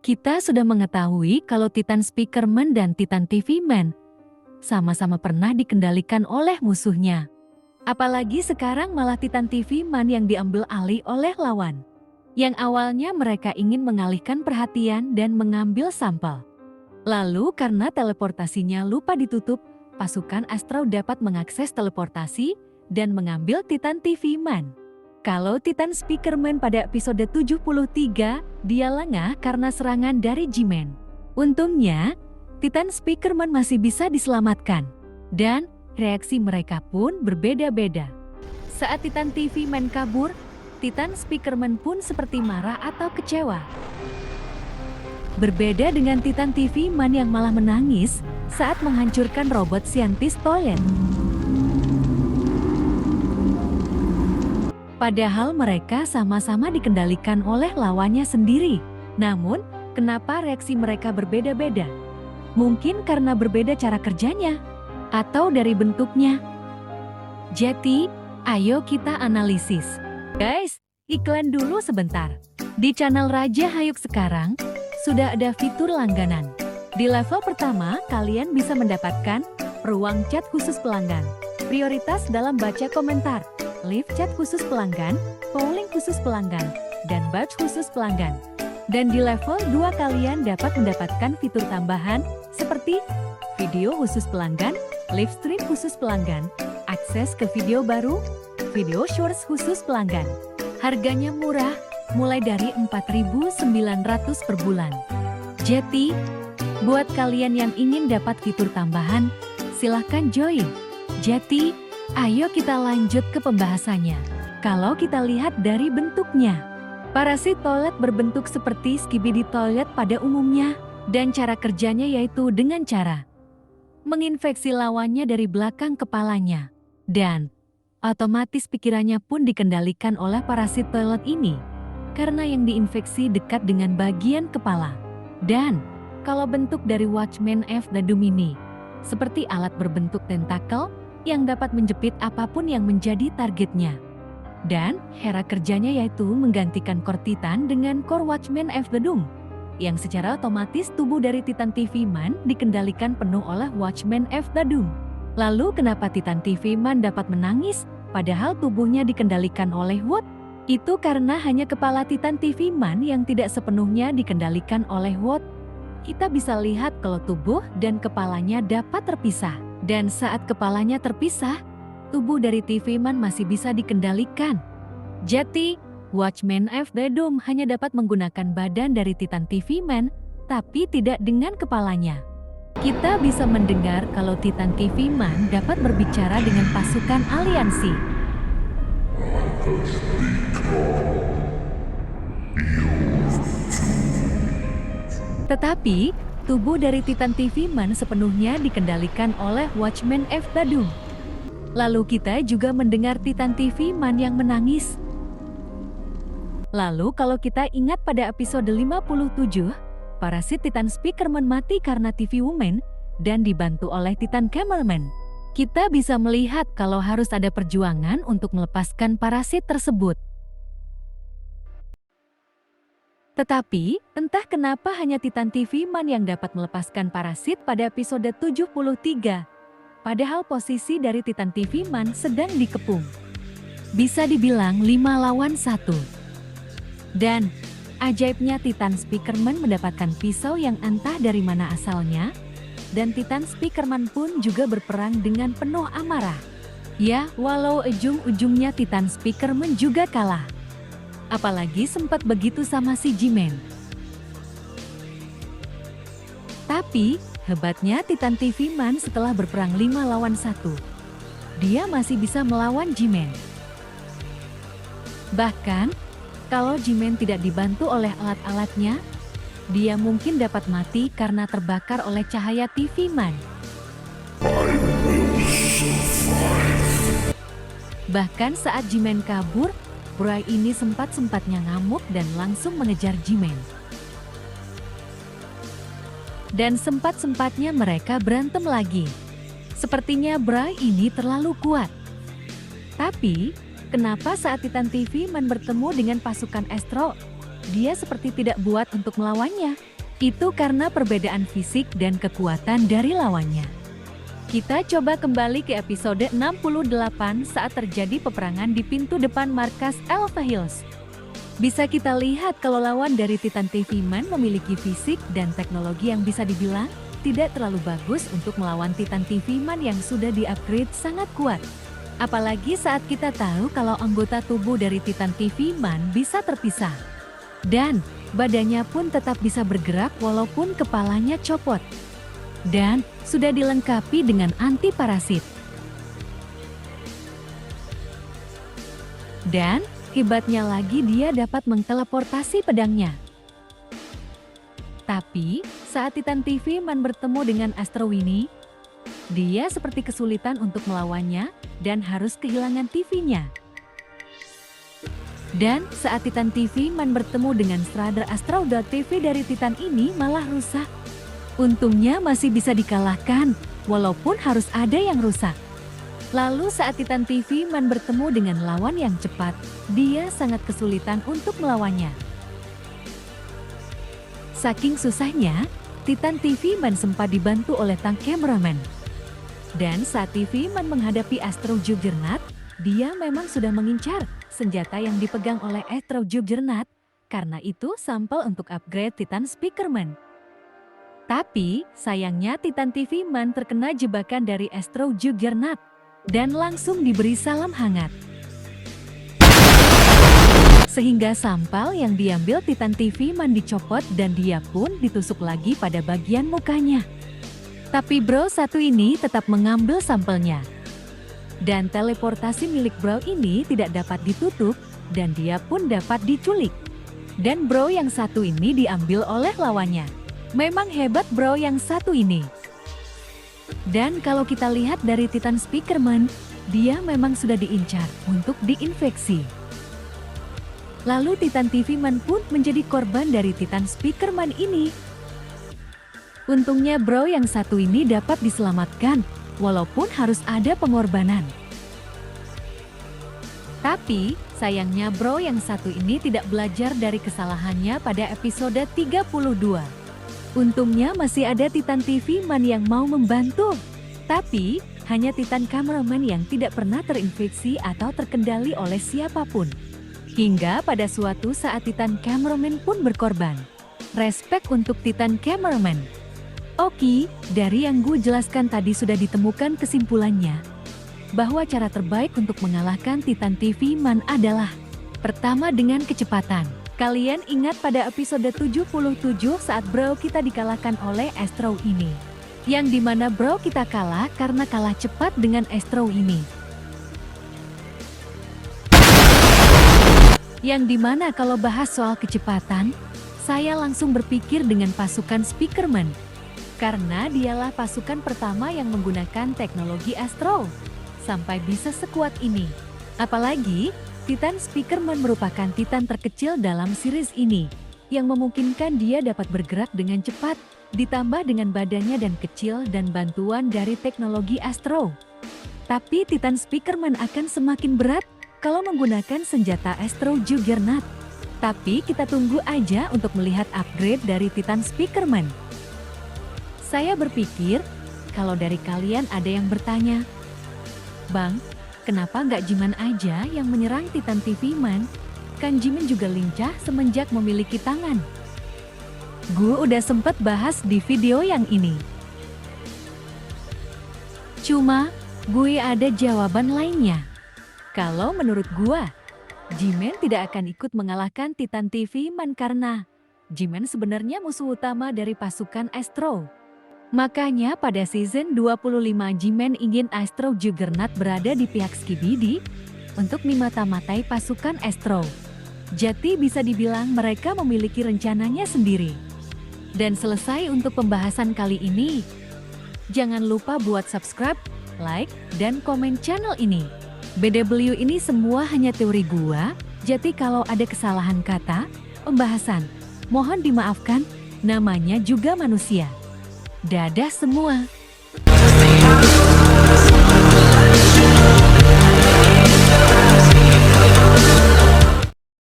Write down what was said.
Kita sudah mengetahui kalau Titan Speakerman dan Titan TV Man sama-sama pernah dikendalikan oleh musuhnya. Apalagi sekarang malah Titan TV Man yang diambil alih oleh lawan. Yang awalnya mereka ingin mengalihkan perhatian dan mengambil sampel. Lalu karena teleportasinya lupa ditutup, pasukan Astro dapat mengakses teleportasi dan mengambil Titan TV Man. Kalau Titan Speakerman pada episode 73, dia lengah karena serangan dari G-Man. Untungnya, Titan Speakerman masih bisa diselamatkan. Dan reaksi mereka pun berbeda-beda. Saat Titan TV Man kabur, Titan Speakerman pun seperti marah atau kecewa. Berbeda dengan Titan TV Man yang malah menangis saat menghancurkan robot saintis toilet. Padahal mereka sama-sama dikendalikan oleh lawannya sendiri. Namun, kenapa reaksi mereka berbeda-beda? Mungkin karena berbeda cara kerjanya, atau dari bentuknya. Jadi, ayo kita analisis. Guys, iklan dulu sebentar. Di channel Raja Hayuk sekarang, sudah ada fitur langganan. Di level pertama, kalian bisa mendapatkan ruang chat khusus pelanggan, prioritas dalam baca komentar, live chat khusus pelanggan, polling khusus pelanggan, dan badge khusus pelanggan. Dan di level 2 kalian dapat mendapatkan fitur tambahan seperti video khusus pelanggan, live stream khusus pelanggan, akses ke video baru, video shorts khusus pelanggan. Harganya murah, mulai dari 4.900 per bulan. Jadi, buat kalian yang ingin dapat fitur tambahan, silahkan join. Jadi, ayo kita lanjut ke pembahasannya. Kalau kita lihat dari bentuknya, parasit toilet berbentuk seperti Skibidi Toilet pada umumnya, dan cara kerjanya yaitu dengan cara menginfeksi lawannya dari belakang kepalanya. Dan otomatis pikirannya pun dikendalikan oleh parasit toilet ini, karena yang diinfeksi dekat dengan bagian kepala. Dan kalau bentuk dari Watchman of the Doom ini, seperti alat berbentuk tentakel yang dapat menjepit apapun yang menjadi targetnya. Dan cara kerjanya yaitu menggantikan core Titan dengan core Watchman of the Doom, yang secara otomatis tubuh dari Titan TV Man dikendalikan penuh oleh Watchman of the Doom. Lalu kenapa Titan TV Man dapat menangis, padahal tubuhnya dikendalikan oleh Wood? Itu karena hanya kepala Titan TV Man yang tidak sepenuhnya dikendalikan oleh Wood. Kita bisa lihat kalau tubuh dan kepalanya dapat terpisah. Dan saat kepalanya terpisah, tubuh dari TV Man masih bisa dikendalikan. Jadi, Watchman of the Doom hanya dapat menggunakan badan dari Titan TV Man, tapi tidak dengan kepalanya. Kita bisa mendengar kalau Titan TV Man dapat berbicara dengan pasukan aliansi. Tetapi, tubuh dari Titan TV Man sepenuhnya dikendalikan oleh Watchman of the Doom. Lalu kita juga mendengar Titan TV Man yang menangis. Lalu kalau kita ingat pada episode 57, parasit Titan Speakerman mati karena TV Woman dan dibantu oleh Titan Cameraman. Kita bisa melihat kalau harus ada perjuangan untuk melepaskan parasit tersebut. Tetapi, entah kenapa hanya Titan TV Man yang dapat melepaskan parasit pada episode 73. Padahal posisi dari Titan TV Man sedang dikepung. Bisa dibilang 5 lawan 1. Dan ajaibnya Titan Speakerman mendapatkan pisau yang entah dari mana asalnya, dan Titan Speakerman pun juga berperang dengan penuh amarah. Ya, walau ujung-ujungnya Titan Speakerman juga kalah. Apalagi sempat begitu sama si G-Man. Tapi, hebatnya Titan TV Man setelah berperang 5 lawan 1. Dia masih bisa melawan G-Man. Bahkan, kalau G-Man tidak dibantu oleh alat-alatnya, dia mungkin dapat mati karena terbakar oleh cahaya TV Man. Bahkan saat G-Man kabur, Bray ini sempat-sempatnya ngamuk dan langsung mengejar G-Man. Dan sempat-sempatnya mereka berantem lagi. Sepertinya Bray ini terlalu kuat. Tapi, kenapa saat Titan TV Man bertemu dengan pasukan Astro, dia seperti tidak buat untuk melawannya. Itu karena perbedaan fisik dan kekuatan dari lawannya. Kita coba kembali ke episode 68 saat terjadi peperangan di pintu depan markas Alpha Hills. Bisa kita lihat kalau lawan dari Titan TV Man memiliki fisik dan teknologi yang bisa dibilang tidak terlalu bagus untuk melawan Titan TV Man yang sudah di-upgrade sangat kuat. Apalagi saat kita tahu kalau anggota tubuh dari Titan TV Man bisa terpisah. Dan badannya pun tetap bisa bergerak walaupun kepalanya copot. Dan sudah dilengkapi dengan anti parasit. Dan hebatnya lagi dia dapat menteleportasi pedangnya. Tapi saat Titan TV Man bertemu dengan Astro Winnie, dia seperti kesulitan untuk melawannya dan harus kehilangan TV-nya. Dan saat Titan TV Man bertemu dengan Strider Astro.TV dari Titan ini malah rusak. Untungnya masih bisa dikalahkan, walaupun harus ada yang rusak. Lalu saat Titan TV Man bertemu dengan lawan yang cepat, dia sangat kesulitan untuk melawannya. Saking susahnya, Titan TV Man sempat dibantu oleh tank cameraman. Dan saat TV Man menghadapi Astro Juggernaut, dia memang sudah mengincar senjata yang dipegang oleh Astro Juggernaut, karena itu sampel untuk upgrade Titan Speakerman. Tapi, sayangnya Titan TV Man terkena jebakan dari Astro Juggernaut dan langsung diberi salam hangat. Sehingga sampel yang diambil Titan TV Man dicopot dan dia pun ditusuk lagi pada bagian mukanya. Tapi bro satu ini tetap mengambil sampelnya. Dan teleportasi milik bro ini tidak dapat ditutup dan dia pun dapat diculik. Dan bro yang satu ini diambil oleh lawannya. Memang hebat bro yang satu ini. Dan kalau kita lihat dari Titan Speakerman, dia memang sudah diincar untuk diinfeksi. Lalu Titan TV Man pun menjadi korban dari Titan Speakerman ini. Untungnya bro yang satu ini dapat diselamatkan, walaupun harus ada pengorbanan. Tapi, sayangnya bro yang satu ini tidak belajar dari kesalahannya pada episode 32. Untungnya masih ada Titan TV Man yang mau membantu. Tapi, hanya Titan Cameraman yang tidak pernah terinfeksi atau terkendali oleh siapapun. Hingga pada suatu saat Titan Cameraman pun berkorban. Respect untuk Titan Cameraman. Oke, dari yang gue jelaskan tadi sudah ditemukan kesimpulannya. Bahwa cara terbaik untuk mengalahkan Titan TV Man adalah pertama dengan kecepatan. Kalian ingat pada episode 77 saat bro kita dikalahkan oleh Astro ini. Yang dimana bro kita kalah karena kalah cepat dengan Astro ini. Yang dimana kalau bahas soal kecepatan, saya langsung berpikir dengan pasukan Speakerman. Karena dialah pasukan pertama yang menggunakan teknologi Astro. Sampai bisa sekuat ini. Apalagi, Titan Speakerman merupakan Titan terkecil dalam series ini, yang memungkinkan dia dapat bergerak dengan cepat, ditambah dengan badannya dan kecil dan bantuan dari teknologi Astro. Tapi Titan Speakerman akan semakin berat kalau menggunakan senjata Astro Juggernaut. Tapi kita tunggu aja untuk melihat upgrade dari Titan Speakerman. Saya berpikir, kalau dari kalian ada yang bertanya, Bang, kenapa nggak Jiman aja yang menyerang Titan TV Man? Kan Jiman juga lincah semenjak memiliki tangan. Gue udah sempet bahas di video yang ini. Cuma, gue ada jawaban lainnya. Kalau menurut gue, Jiman tidak akan ikut mengalahkan Titan TV Man karena Jiman sebenarnya musuh utama dari pasukan Astro. Makanya pada season 25 Jiman ingin Astro Juggernaut berada di pihak Skibidi untuk memata-matai pasukan Astro. Jadi bisa dibilang mereka memiliki rencananya sendiri. Dan selesai untuk pembahasan kali ini. Jangan lupa buat subscribe, like, dan komen channel ini. BW ini semua hanya teori gua, jadi kalau ada kesalahan kata, pembahasan, mohon dimaafkan, namanya juga manusia. Dadah semua.